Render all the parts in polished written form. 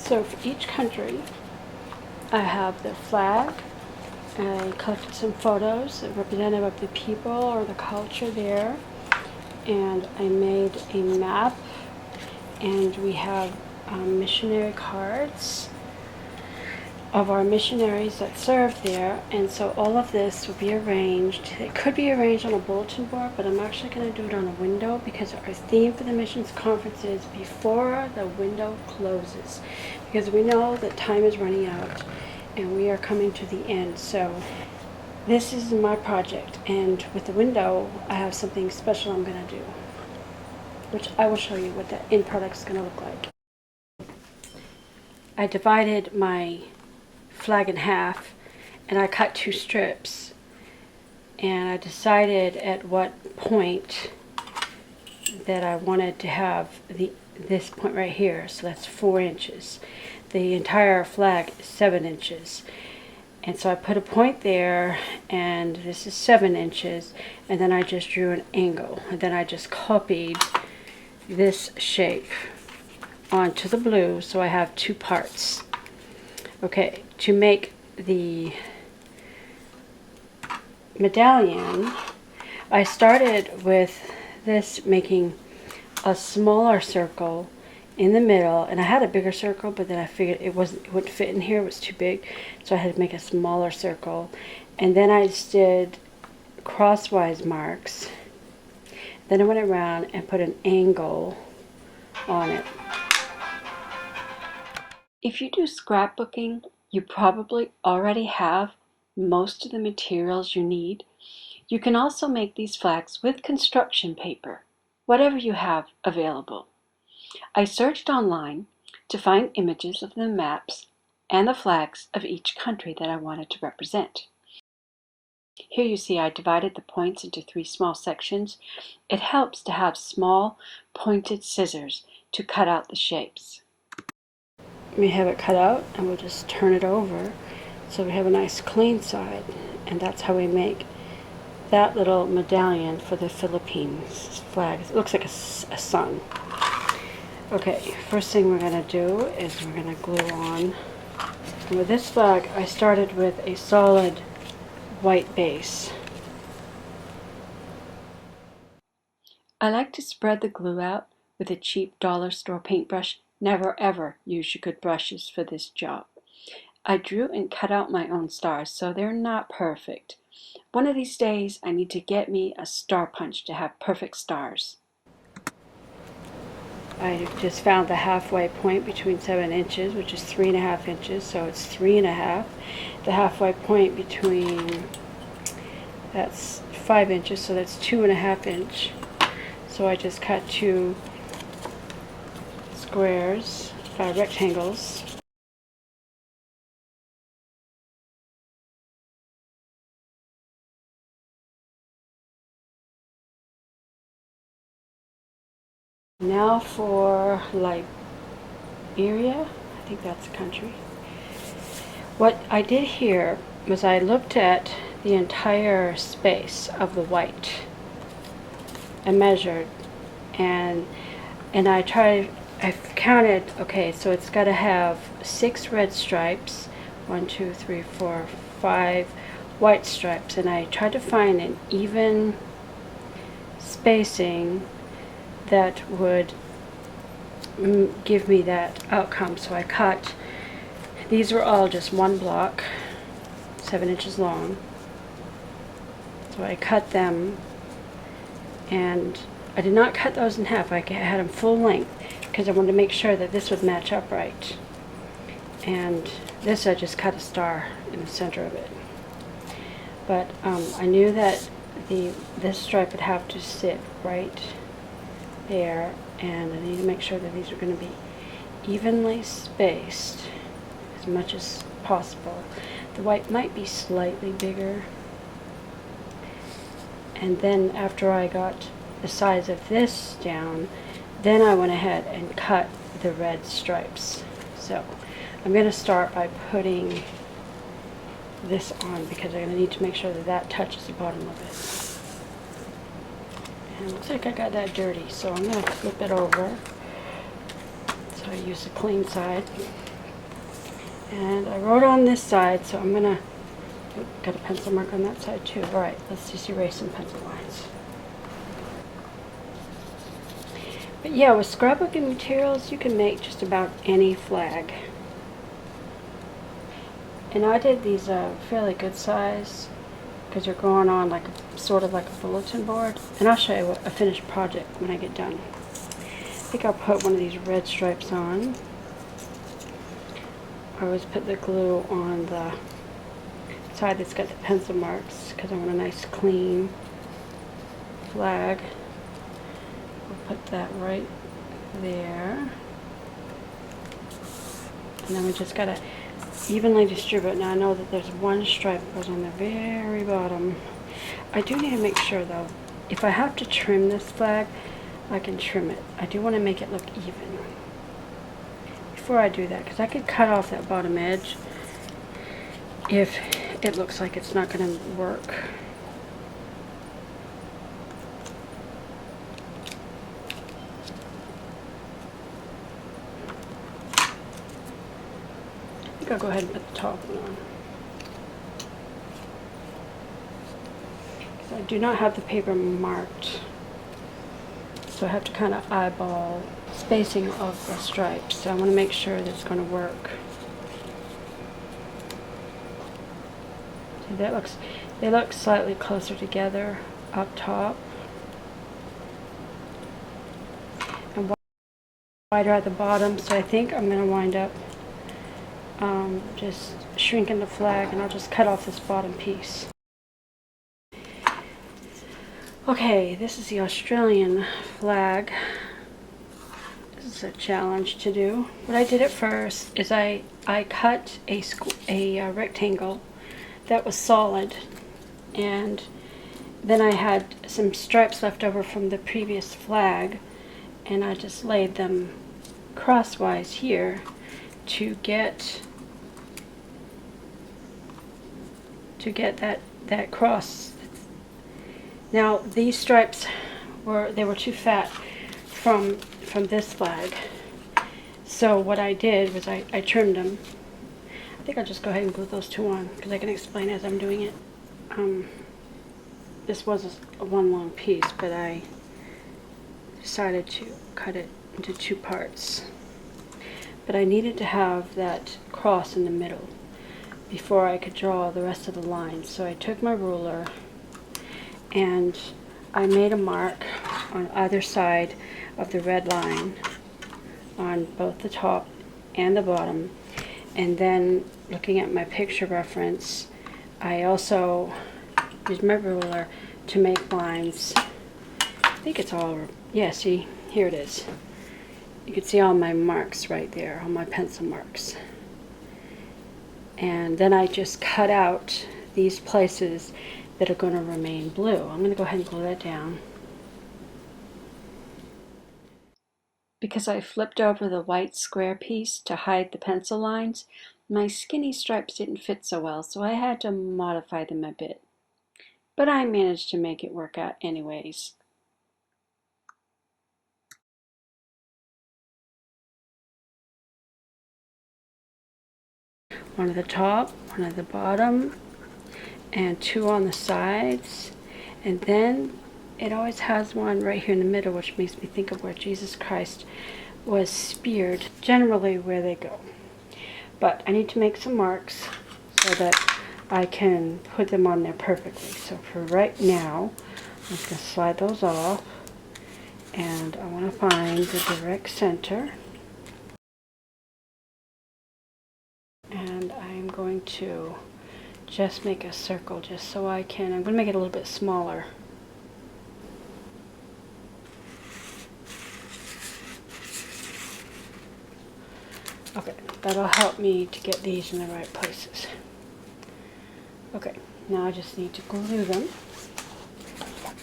So for each country, I have the flag. I collected some photos representative of the people or the culture there, and I made a map, and we have missionary cards of our missionaries that serve there, and so all of this will be arranged. It could be arranged on a bulletin board, but I'm actually going to do it on a window because our theme for the missions conference is before the window closes, because we know that time is running out and we are coming to the end. So this is my project, and with the window I have something special I'm going to do, which I will show you what the end product is going to look like. I divided my flag in half and I cut 2 strips, and I decided at what point that I wanted to have this point right here, so that's 4 inches. The entire flag is 7 inches, and so I put a point there, and this is 7 inches, and then I just drew an angle, and then I just copied this shape onto the blue, so I have 2 parts. Okay, to make the medallion, I started with this, making a smaller circle in the middle, and I had a bigger circle, but then I figured it wouldn't fit in here, it was too big, so I had to make a smaller circle, and then I just did crosswise marks. Then I went around and put an angle on it. If you do scrapbooking, you probably already have most of the materials you need. You can also make these flags with construction paper, whatever you have available. I searched online to find images of the maps and the flags of each country that I wanted to represent. Here you see I divided the points into 3 small sections. It helps to have small pointed scissors to cut out the shapes. We have it cut out, and we'll just turn it over so we have a nice clean side, and that's how we make that little medallion for the Philippines flag. It looks like a sun. Okay, first thing we're going to do is we're going to glue on. And with this flag, I started with a solid white base. I like to spread the glue out with a cheap dollar store paintbrush. Never ever use your good brushes for this job. I drew and cut out my own stars, so they're not perfect. One of these days I need to get me a star punch to have perfect stars. I just found the halfway point between 7 inches, which is 3.5 inches, so it's 3.5. The halfway point between, that's 5 inches, so that's 2.5 inches. So I just cut 2 squares, rectangles. Now for Libera, I think that's a country. What I did here was I looked at the entire space of the white and measured, and I counted, okay, so it's got to have 6 red stripes, 1, 2, 3, 4, 5 white stripes, and I tried to find an even spacing that would give me that outcome. So I cut, these were all just 1 block, 7 inches long, so I cut them, and I did not cut those in half. I had them full length because I wanted to make sure that this would match up right. And this, I just cut a star in the center of it. But I knew that this stripe would have to sit right there, and I need to make sure that these are going to be evenly spaced as much as possible. The white might be slightly bigger. And then after I got the size of this down, then I went ahead and cut the red stripes. So I'm going to start by putting this on because I'm going to need to make sure that that touches the bottom of it. And it looks like I got that dirty, so I'm going to flip it over. So I use the clean side. And I wrote on this side, so I'm gonna, got a pencil mark on that side too. All right, let's just erase some pencil lines. But yeah, with scrapbooking materials, you can make just about any flag. And I did these fairly good size because they're going on like sort of like a bulletin board. And I'll show you a finished project when I get done. I think I'll put one of these red stripes on. I always put the glue on the side that's got the pencil marks because I want a nice clean flag. We'll put that right there. And then we just gotta evenly distribute. Now I know that there's one stripe that goes on the very bottom. I do need to make sure though, if I have to trim this flag, I can trim it. I do want to make it look even. Before I do that, because I could cut off that bottom edge if it looks like it's not going to work. I think I'll go ahead and put the top one on. I do not have the paper marked, so I have to kind of eyeball spacing of the stripes. So I want to make sure that it's going to work. See, they look slightly closer together up top and wider at the bottom. So I think I'm going to wind up just shrinking the flag, and I'll just cut off this bottom piece. Okay, this is the Australian flag. This is a challenge to do. What I did at first is I cut a rectangle that was solid, and then I had some stripes left over from the previous flag, and I just laid them crosswise here to get that cross. Now these stripes were too fat from this flag, so what I did was I trimmed them. I think I'll just go ahead and glue those two on because I can explain as I'm doing it. This was one long piece, but I decided to cut it into two parts. But I needed to have that cross in the middle before I could draw the rest of the lines. So I took my ruler and I made a mark on either side of the red line on both the top and the bottom. And then, looking at my picture reference, I also used my ruler to make lines. I think it's all, yeah, see, here it is. You can see all my marks right there, all my pencil marks. And then I just cut out these places that are going to remain blue. I'm going to go ahead and glue that down. Because I flipped over the white square piece to hide the pencil lines, my skinny stripes didn't fit so well, so I had to modify them a bit. But I managed to make it work out anyways. One at the top, one at the bottom, and two on the sides. And then it always has one right here in the middle, which makes me think of where Jesus Christ was speared, generally where they go. But I need to make some marks so that I can put them on there perfectly. So for right now, I'm just going to slide those off, and I want to find the direct center. And I'm going to just make a circle just so I'm going to make it a little bit smaller. Okay, that'll help me to get these in the right places. Okay, now I just need to glue them.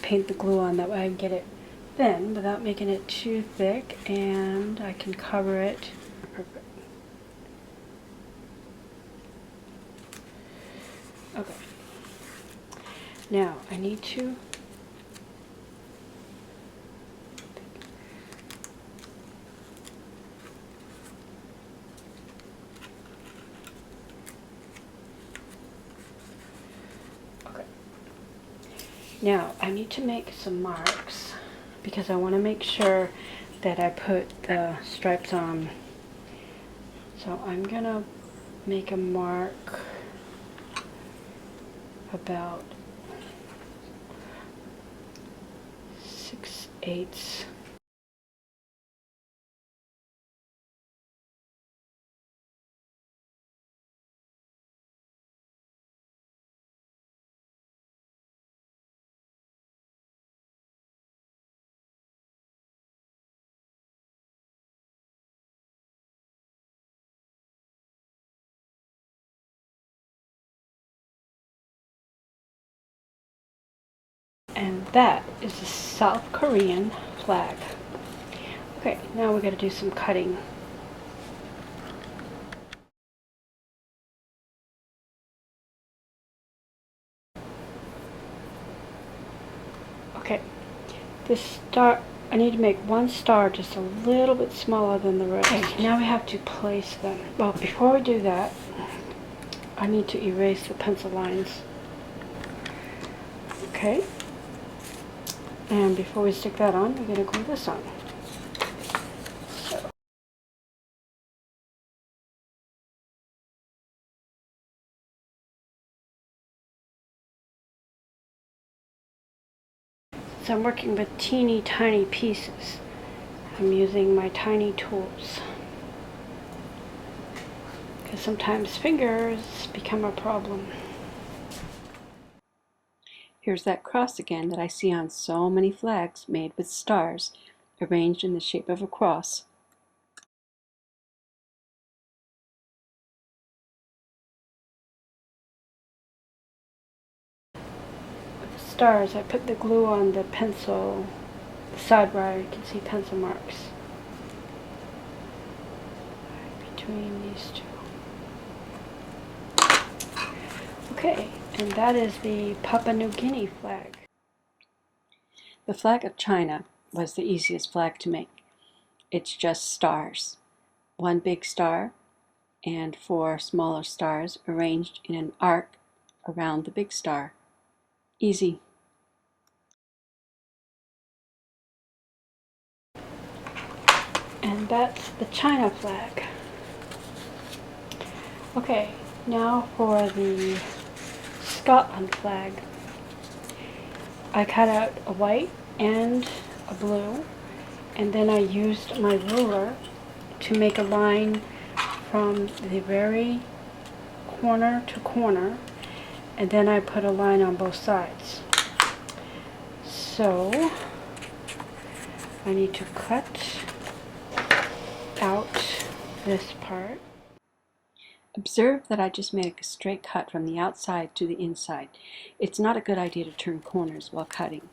Paint the glue on, that way I can get it thin without making it too thick, and I can cover it. Perfect. Okay. Now I need to Now I need to make some marks because I want to make sure that I put the stripes on. So I'm gonna make a mark about 6/8. And that is the South Korean flag. Okay, now we're going to do some cutting. Okay, this star, I need to make one star just a little bit smaller than the rest. Okay, now we have to place them. Well, before we do that, I need to erase the pencil lines. Okay, and before we stick that on, we're going to glue this on. So I'm working with teeny tiny pieces. I'm using my tiny tools because sometimes fingers become a problem. Here's that cross again that I see on so many flags made with stars arranged in the shape of a cross. With the stars, I put the glue on the pencil, the side where you can see pencil marks between these two. Okay, and that is the Papua New Guinea flag. The flag of China was the easiest flag to make. It's just stars. One big star and 4 smaller stars arranged in an arc around the big star. Easy. And that's the China flag. Okay, now for the Scotland flag. I cut out a white and a blue, and then I used my ruler to make a line from the very corner to corner, and then I put a line on both sides. So I need to cut out this part. Observe that I just made a straight cut from the outside to the inside. It's not a good idea to turn corners while cutting.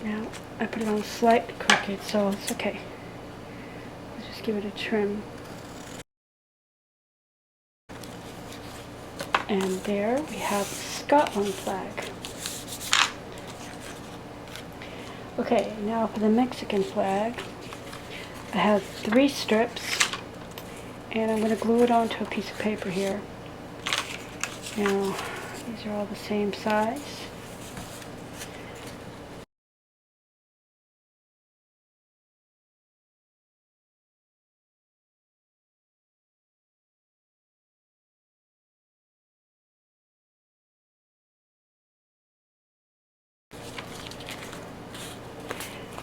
Now I put it on slight crooked, so it's okay. Let's just give it a trim. And there we have the Scotland flag. Okay, now for the Mexican flag. I have 3 strips, and I'm going to glue it onto a piece of paper here. Now, these are all the same size.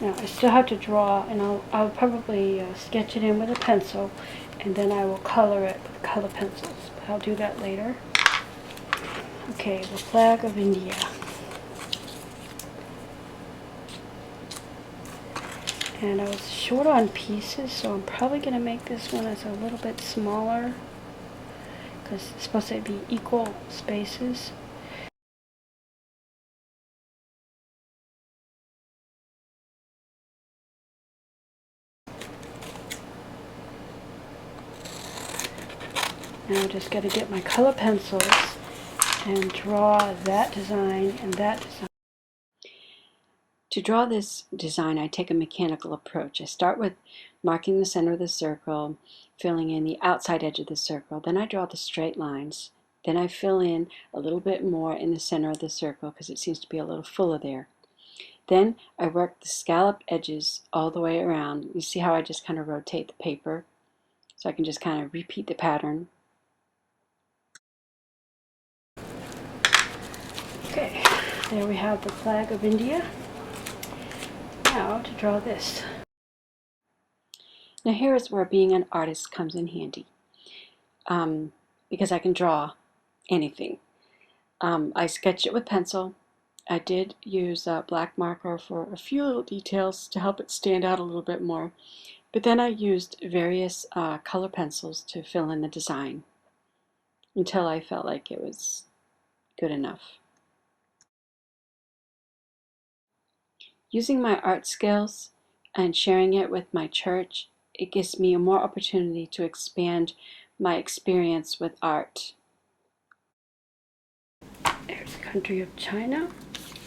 Now, I still have to draw, and I'll probably sketch it in with a pencil, and then I will color it with color pencils. But I'll do that later. Okay, the flag of India. And I was short on pieces, so I'm probably going to make this one as a little bit smaller, because it's supposed to be equal spaces. Now I just got to get my color pencils and draw that design and that design. To draw this design, I take a mechanical approach. I start with marking the center of the circle, filling in the outside edge of the circle. Then I draw the straight lines. Then I fill in a little bit more in the center of the circle because it seems to be a little fuller there. Then I work the scallop edges all the way around. You see how I just kind of rotate the paper? So I can just kind of repeat the pattern. Okay, there we have the flag of India. Now to draw this. Now here is where being an artist comes in handy. Because I can draw anything. I sketched it with pencil. I did use a black marker for a few little details to help it stand out a little bit more. But then I used various color pencils to fill in the design until I felt like it was good enough. Using my art skills and sharing it with my church, it gives me a more opportunity to expand my experience with art. There's the country of China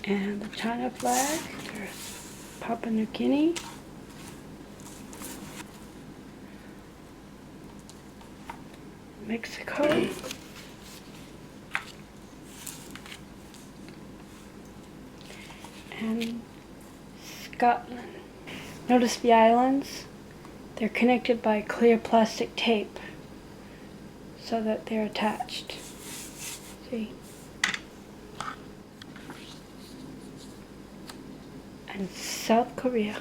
and the China flag. There's Papua New Guinea. Mexico. And Scotland. Notice the islands? They're connected by clear plastic tape so that they're attached. See? And South Korea.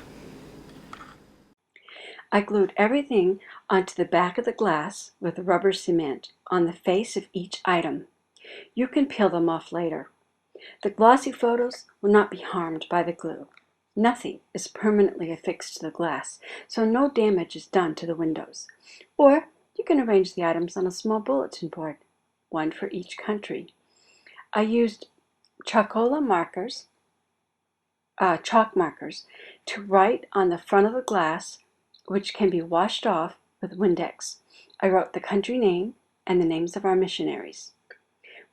I glued everything onto the back of the glass with rubber cement on the face of each item. You can peel them off later. The glossy photos will not be harmed by the glue. Nothing is permanently affixed to the glass, so no damage is done to the windows. Or you can arrange the items on a small bulletin board, one for each country. I used chalk markers to write on the front of the glass, which can be washed off with Windex. I wrote the country name and the names of our missionaries.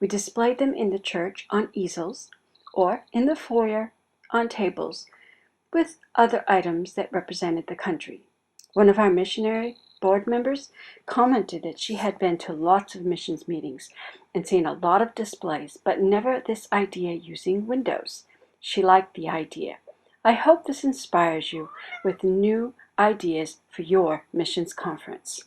We displayed them in the church on easels or in the foyer on tables with other items that represented the country. One of our missionary board members commented that she had been to lots of missions meetings and seen a lot of displays, but never this idea using windows. She liked the idea. I hope this inspires you with new ideas for your missions conference.